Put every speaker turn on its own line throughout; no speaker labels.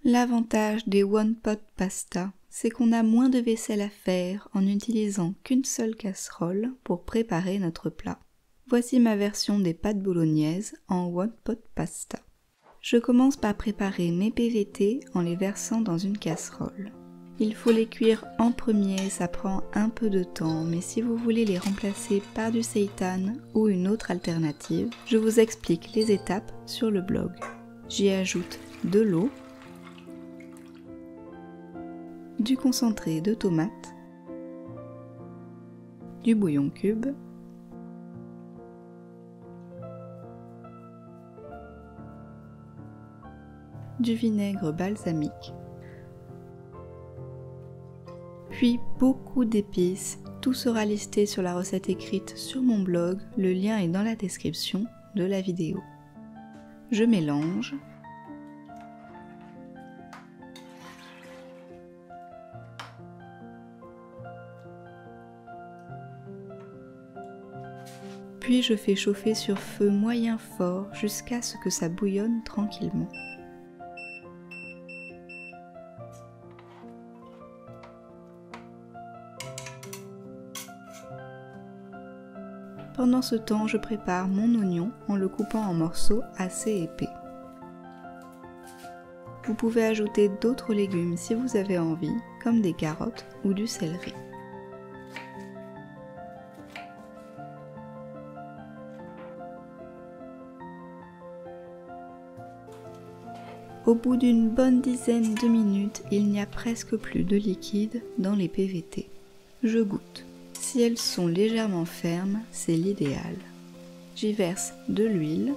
L'avantage des One Pot Pasta, c'est qu'on a moins de vaisselle à faire en n'utilisant qu'une seule casserole pour préparer notre plat. Voici ma version des pâtes bolognaises en One Pot Pasta. Je commence par préparer mes PVT en les versant dans une casserole. Il faut les cuire en premier, ça prend un peu de temps, mais si vous voulez les remplacer par du seitan ou une autre alternative, je vous explique les étapes sur le blog. J'y ajoute de l'eau, du concentré de tomate, du bouillon cube, du vinaigre balsamique, puis beaucoup d'épices. Tout sera listé sur la recette écrite sur mon blog, le lien est dans la description de la vidéo. Je mélange. Puis je fais chauffer sur feu moyen fort jusqu'à ce que ça bouillonne tranquillement. Pendant ce temps, je prépare mon oignon en le coupant en morceaux assez épais. Vous pouvez ajouter d'autres légumes si vous avez envie, comme des carottes ou du céleri. Au bout d'une bonne dizaine de minutes, il n'y a presque plus de liquide dans les PVT. Je goûte. Si elles sont légèrement fermes, c'est l'idéal. J'y verse de l'huile,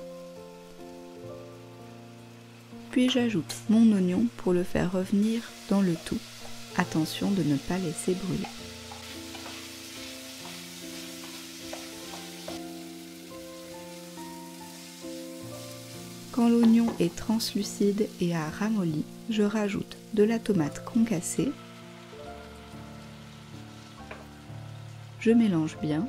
puis j'ajoute mon oignon pour le faire revenir dans le tout. Attention de ne pas laisser brûler. Quand l'oignon est translucide et a ramolli, je rajoute de la tomate concassée. Je mélange bien.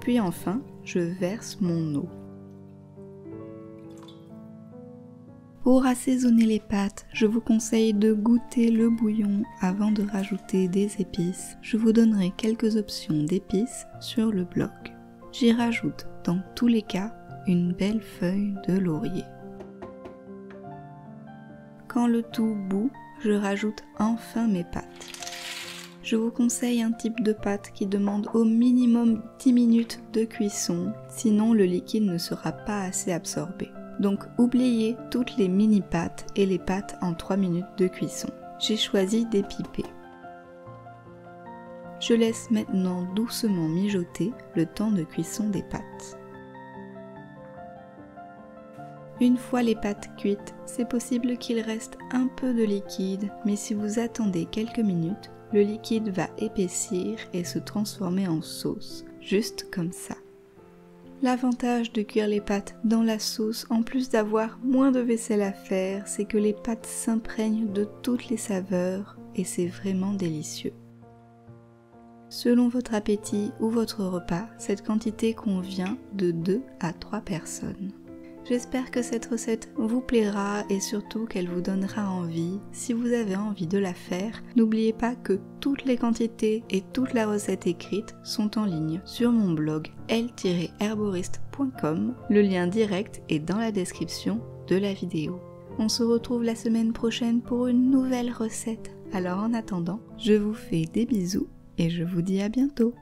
Puis enfin, je verse mon eau. Pour assaisonner les pâtes, je vous conseille de goûter le bouillon avant de rajouter des épices. Je vous donnerai quelques options d'épices sur le blog. J'y rajoute dans tous les cas une belle feuille de laurier. Quand le tout bout, je rajoute enfin mes pâtes. Je vous conseille un type de pâte qui demande au minimum 10 minutes de cuisson, sinon le liquide ne sera pas assez absorbé. Donc oubliez toutes les mini pâtes et les pâtes en 3 minutes de cuisson. J'ai choisi des pipés. Je laisse maintenant doucement mijoter le temps de cuisson des pâtes. Une fois les pâtes cuites, c'est possible qu'il reste un peu de liquide, mais si vous attendez quelques minutes, le liquide va épaissir et se transformer en sauce, juste comme ça. L'avantage de cuire les pâtes dans la sauce, en plus d'avoir moins de vaisselle à faire, c'est que les pâtes s'imprègnent de toutes les saveurs et c'est vraiment délicieux. Selon votre appétit ou votre repas, cette quantité convient de 2 à 3 personnes. J'espère que cette recette vous plaira et surtout qu'elle vous donnera envie. Si vous avez envie de la faire, n'oubliez pas que toutes les quantités et toute la recette écrite sont en ligne sur mon blog l-herboriste.com. Le lien direct est dans la description de la vidéo. On se retrouve la semaine prochaine pour une nouvelle recette. Alors en attendant, je vous fais des bisous et je vous dis à bientôt.